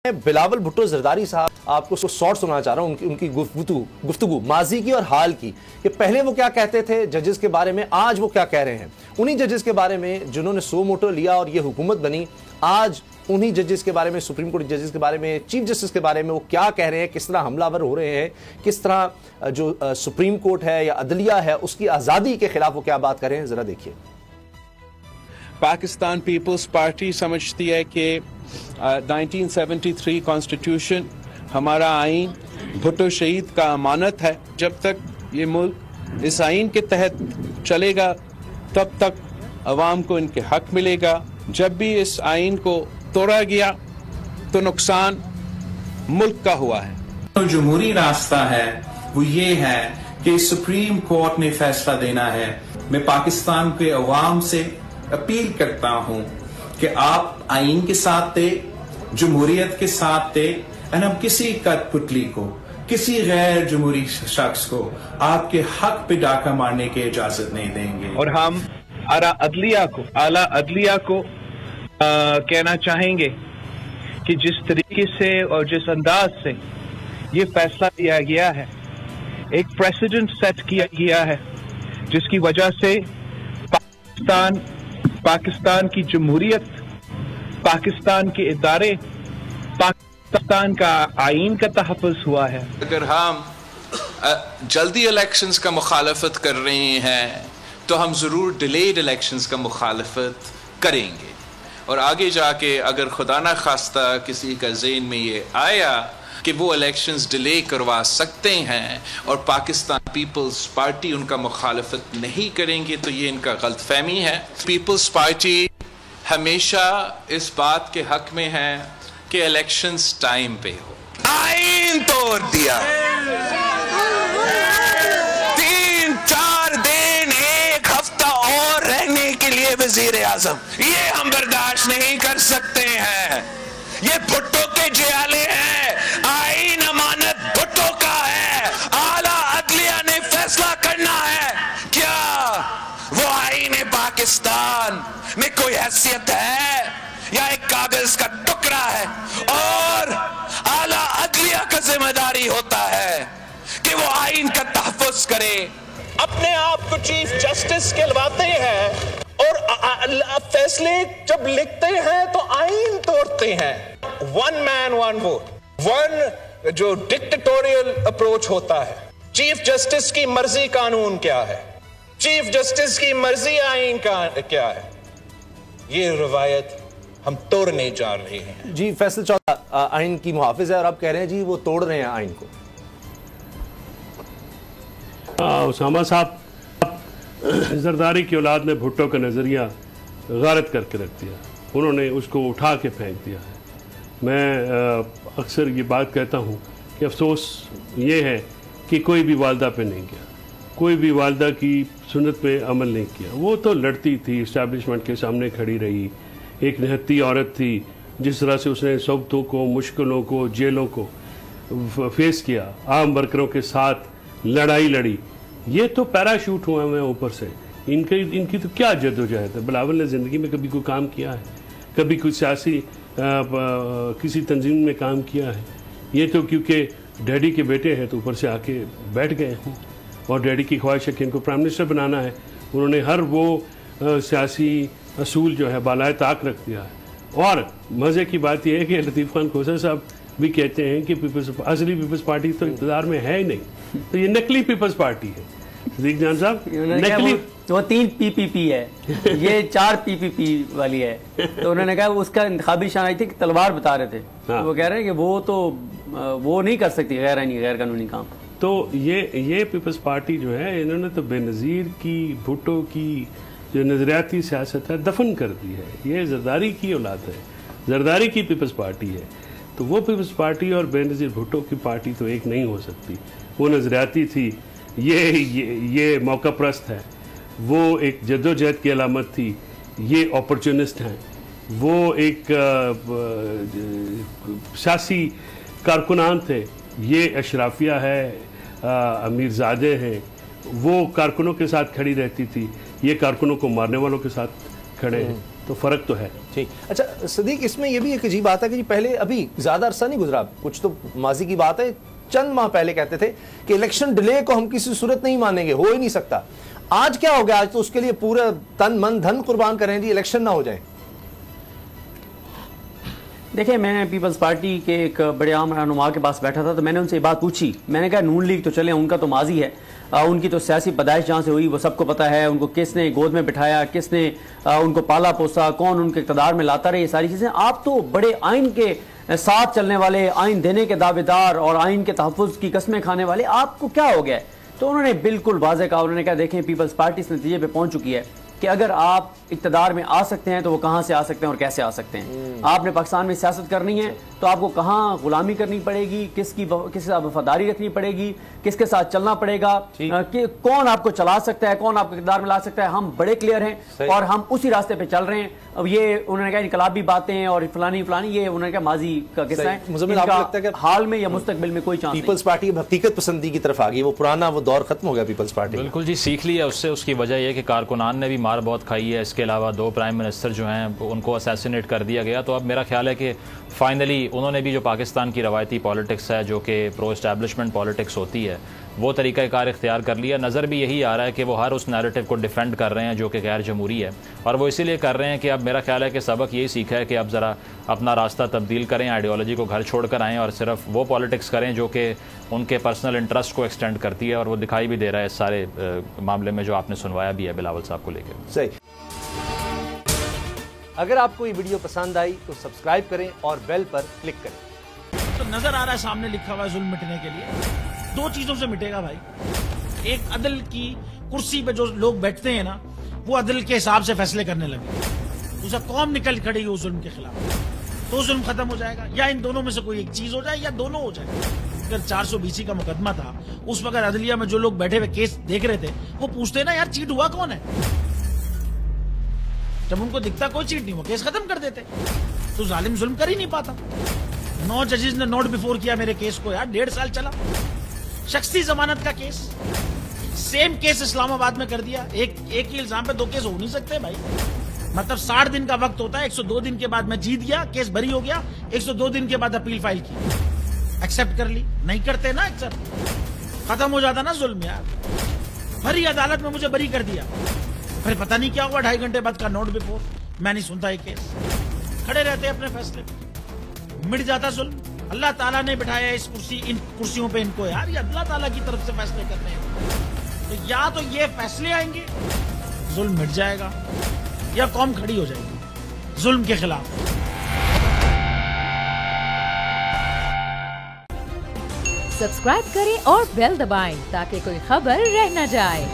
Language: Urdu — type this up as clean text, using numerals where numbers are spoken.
بلاول بھٹو زرداری صاحب آپ کو شارٹ سنانا چاہ رہا ہوں ان کی گفتگو ماضی کی اور حال کی کہ پہلے وہ کیا کہتے تھے ججز کے بارے میں، آج وہ کیا کہہ رہے ہیں انہی ججز کے بارے میں جنہوں نے سو موٹو لیا اور یہ حکومت بنی. آج انہی ججز کے بارے میں، سپریم کورٹ ججز کے بارے میں، چیف جسٹس کے بارے میں وہ کیا کہہ رہے ہیں، کس طرح حملہ ور ہو رہے ہیں، کس طرح جو سپریم کورٹ ہے یا عدلیہ ہے اس کی آزادی کے خلاف وہ کیا بات کر رہے ہیں، ذرا دیکھیے. پاکستان پیپلز پارٹی سمجھتی ہے کہ 1973 کانسٹیٹیوشن ہمارا آئین بھٹو شہید کا امانت ہے. جب تک یہ ملک اس آئین کے تحت چلے گا تب تک عوام کو ان کے حق ملے گا. جب بھی اس آئین کو توڑا گیا تو نقصان ملک کا ہوا ہے. جمہوری راستہ ہے وہ یہ ہے کہ سپریم کورٹ نے فیصلہ دینا ہے. میں پاکستان کے عوام سے اپیل کرتا ہوں کہ آپ آئین کے ساتھ دے، جمہوریت کے ساتھ دے، اور ہم کسی کٹ پتلی کو، کسی غیر جمہوری شخص کو آپ کے حق پہ ڈاکہ مارنے کی اجازت نہیں دیں گے. اور ہم اعلیٰ عدلیہ کو کہنا چاہیں گے کہ جس طریقے سے اور جس انداز سے یہ فیصلہ لیا گیا ہے، ایک پریسیڈنٹ سیٹ کیا گیا ہے جس کی وجہ سے پاکستان کی جمہوریت، پاکستان کے ادارے، پاکستان کا آئین کا تحفظ ہوا ہے. اگر ہم جلدی الیکشنز کا مخالفت کر رہے ہیں تو ہم ضرور ڈیلیڈ الیکشنز کا مخالفت کریں گے. اور آگے جا کے اگر خدا نہ خواستہ کسی کا ذہن میں یہ آیا کہ وہ الیکشنز ڈیلے کروا سکتے ہیں اور پاکستان پیپلز پارٹی ان کا مخالفت نہیں کریں گے تو یہ ان کا غلط فہمی ہے. پیپلز پارٹی ہمیشہ اس بات کے حق میں ہے کہ الیکشنز ٹائم پہ ہو. آئین توڑ دیا، 3-4 دن، 1 ہفتہ اور رہنے کے لیے وزیر اعظم، یہ ہم برداشت نہیں کر سکتے ہیں. یہ بھٹو کے جیالے ہیں، آئین امانت بھٹو کا ہے، اعلیٰ عدلیہ نے فیصلہ کرنا ہے. کیا وہ آئین پاکستان میں کوئی حیثیت ہے یا ایک کاغذ کا ٹکڑا ہے؟ اور اعلیٰ عدلیہ کا ذمہ داری ہوتا ہے کہ وہ آئین کا تحفظ کرے. اپنے آپ کو چیف جسٹس کہلواتے ہیں اور فیصلے جب لکھتے ہیں تو آئین توڑتے ہیں. ون مین ون ووٹ، جو ڈکٹیٹوریل اپروچ ہوتا ہے. چیف جسٹس کی مرضی قانون کیا ہے، چیف جسٹس کی مرضی آئین کیا ہے. یہ روایت ہم توڑنے جا رہے ہیں. جی فیصل چودھری آئین کی محافظ ہے اور اب کہہ رہے ہیں جی وہ توڑ رہے ہیں آئین کو. اسامہ صاحب، زرداری کی اولاد نے بھٹو کا نظریہ غارت کر کے رکھ دیا، انہوں نے اس کو اٹھا کے پھینک دیا ہے. میں اکثر یہ بات کہتا ہوں کہ افسوس یہ ہے کہ کوئی بھی والدہ پہ نہیں گیا، کوئی بھی والدہ کی سنت پہ عمل نہیں کیا. وہ تو لڑتی تھی، اسٹیبلشمنٹ کے سامنے کھڑی رہی، ایک نہتی عورت تھی. جس طرح سے اس نے صعوبتوں کو، مشکلوں کو، جیلوں کو فیس کیا، عام ورکروں کے ساتھ لڑائی لڑی. یہ تو پیراشوٹ ہوا میں اوپر سے. ان کی تو کیا جدوجہد ہے. بلاول نے زندگی میں کبھی کوئی کام کیا ہے؟ کبھی کوئی سیاسی کسی تنظیم میں کام کیا ہے؟ یہ تو کیونکہ ڈیڈی کے بیٹے ہیں تو اوپر سے آ کے بیٹھ گئے ہیں اور ڈیڈی کی خواہش ہے کہ ان کو پرائم منسٹر بنانا ہے. انہوں نے ہر وہ سیاسی اصول جو ہے بالائے طاق رکھ دیا ہے. اور مزے کی بات یہ ہے کہ لطیف خان کھوسا صاحب بھی کہتے ہیں کہ اصلی پیپلز پارٹی تو اقتدار میں ہے ہی نہیں، تو یہ نقلی پیپلز پارٹی ہے. صدیق جان صاحب، نقلی وہ 3 PPP ہے، یہ 4 PPP والی ہے. تو انہوں نے کہا اس کا انتخابی شان تھی کہ تلوار بتا رہے تھے. وہ کہہ رہے ہیں کہ وہ نہیں کر سکتی غیر قانونی کام. تو یہ پیپلز پارٹی جو ہے انہوں نے تو بے نظیر کی بھٹو کی جو نظریاتی سیاست ہے دفن کر دی ہے. یہ زرداری کی اولاد ہے، زرداری کی پیپلز پارٹی ہے. تو وہ پیپلز پارٹی اور بے نظیر بھٹو کی پارٹی تو ایک نہیں ہو سکتی. وہ نظریاتی تھی، یہ موقع پرست ہے. وہ ایک جدوجہد کی علامت تھی، یہ اپرچونسٹ ہیں. وہ ایک سیاسی کارکنان تھے، یہ اشرافیہ ہے، امیر زادے ہیں. وہ کارکنوں کے ساتھ کھڑی رہتی تھی، یہ کارکنوں کو مارنے والوں کے ساتھ کھڑے ہیں. تو فرق تو ہے. ٹھیک. اچھا صدیق، اس میں یہ بھی ایک عجیب بات ہے کہ پہلے ابھی زیادہ عرصہ نہیں گزرا، کچھ تو ماضی کی بات ہے، چند ماہ پہلے کہتے تھے کہ الیکشن ڈیلے کو ہم کسی صورت نہیں مانیں گے، ہو ہی نہیں سکتا. آج کیا ہو گیا؟ آج تو اس کے لیے پورا تن من دھن قربان کریں جی الیکشن نہ ہو جائے. دیکھیں، میں پیپلز پارٹی کے ایک بڑے عام رہنما کے پاس بیٹھا تھا تو میں نے ان سے یہ بات پوچھی. میں نے کہا نون لیگ تو چلے، ان کا تو ماضی ہے، ان کی تو سیاسی پیدائش جہاں سے ہوئی وہ سب کو پتہ ہے، ان کو کس نے گود میں بٹھایا، کس نے ان کو پالا پوسا، کون ان کے اقتدار میں لاتا رہے، یہ ساری چیزیں. آپ تو بڑے آئین کے ساتھ چلنے والے، آئین دینے کے دعوے دار اور آئین کے تحفظ کی قسمیں کھانے والے، آپ کو کیا ہو گیا ہے؟ تو انہوں نے بالکل واضح کہا، انہوں نے کہا دیکھیں پیپلز پارٹی اس نتیجے پہ پہنچ چکی ہے کہ اگر آپ اقتدار میں آ سکتے ہیں تو وہ کہاں سے آ سکتے ہیں اور کیسے آ سکتے ہیں. آپ نے پاکستان میں سیاست کرنی ہے تو آپ کو کہاں غلامی کرنی پڑے گی، کس کے ساتھ وفاداری رکھنی پڑے گی، کس کے ساتھ چلنا پڑے گا، کہ کون آپ کو چلا سکتا ہے، کون آپ کو اقتدار میں لا سکتا ہے. ہم بڑے کلیئر ہیں اور ہم اسی راستے پہ چل رہے ہیں. اب یہ انہوں نے کہا انقلابی باتیں اور فلانی یہ انہوں نے کہا ماضی کا قصہ ہے. مزمل، آپ کو لگتا ہے کہ حال میں یا مستقبل میں کوئی چانس نہیں. پیپلز پارٹی حقیقت پسندی کی طرف آ گئی، وہ پرانا وہ دور ختم ہو گیا پیپلز پارٹی؟ بالکل جی، سیکھ لیا اس سے. اس کی وجہ یہ کہ کارکنان نے بھی مار بہت کھائی ہے. اس کے علاوہ 2 پرائم منسٹر جو ہیں ان کو اسیسینیٹ کر دیا گیا. تو اب میرا خیال ہے کہ فائنلی انہوں نے بھی جو پاکستان کی روایتی پالیٹکس ہے، جو کہ پرو اسٹیبلشمنٹ پالیٹکس ہوتی ہے، وہ طریقہ کار اختیار کر لیا. نظر بھی یہی آ رہا ہے کہ وہ ہر اس نیریٹو کو ڈیفینڈ کر رہے ہیں جو کہ غیر جمہوری ہے، اور وہ اسی لیے کر رہے ہیں کہ اب میرا خیال ہے کہ سبق یہی سیکھا ہے کہ اب ذرا اپنا راستہ تبدیل کریں، آئیڈیالوجی کو گھر چھوڑ کر آئیں اور صرف وہ پالیٹکس کریں جو کہ ان کے پرسنل انٹرسٹ کو ایکسٹینڈ کرتی ہے. اور وہ دکھائی بھی دے رہا ہے اس سارے معاملے میں جو آپ نے سنوایا بھی ہے بلاول صاحب کو لے کے. صحیح. اگر آپ کو یہ ویڈیو پسند آئی تو سبسکرائب کریں اور بیل پر کلک کریں. تو نظر آ رہا ہے سامنے لکھا ہوا ہے ظلم مٹنے کے لیے 2 چیزوں سے مٹے گا بھائی. ایک عدل کی کرسی پہ جو لوگ بیٹھتے ہیں نا، وہ عدل کے حساب سے فیصلے کرنے لگے. دوسرا قوم نکل کھڑی ہو ظلم کے خلاف تو ظلم ختم ہو جائے گا. یا ان دونوں میں سے کوئی ایک چیز ہو جائے یا دونوں ہو جائے. اگر 420 کا مقدمہ تھا اس وقت عدلیہ میں جو لوگ بیٹھے ہوئے کیس دیکھ رہے تھے وہ پوچھتے نا یار چیٹ ہوا کون ہے. جب ان کو دکھتا کوئی چیٹ نہیں ہوا کیس ختم کر دیتے. تو ظالم ظلم کر ہی نہیں پاتا. 9 ججز نے نوٹ بیفور کیا میرے کیس کو یار، 1.5 سال چلا. شخصی ضمانت کا کیس، سیم کیس اسلام آباد میں کر دیا. ایک ہی الزام پہ 2 کیس ہو نہیں سکتے بھائی. مطلب 60 دن کا وقت ہوتا ہے. 102 دن کے بعد میں جیت گیا، کیس بری ہو گیا. 102 دن کے بعد اپیل فائل کی، ایکسپٹ کر لی. نہیں کرتے نا ایکسپٹ، ختم ہو جاتا نا ظلم یار. بھری عدالت میں مجھے بری کر دیا، پھر پتہ نہیں کیا ہوا 2.5 گھنٹے بعد کا نوٹ بیفور. میں نہیں سنتا یہ کیس. کھڑے رہتے اپنے فیصلے پہ، مٹ جاتا ظلم. اللہ تعالیٰ نے بٹھایا اس ان کرسیوں پہ ان کو یار، یہ اللہ تعالیٰ کی طرف سے فیصلے کرنے ہیں. تو یا تو یہ فیصلے آئیں گے ظلم مٹ جائے گا، یا قوم کھڑی ہو جائے گی ظلم کے خلاف. سبسکرائب کریں اور بیل دبائیں تاکہ کوئی خبر رہ نہ جائے.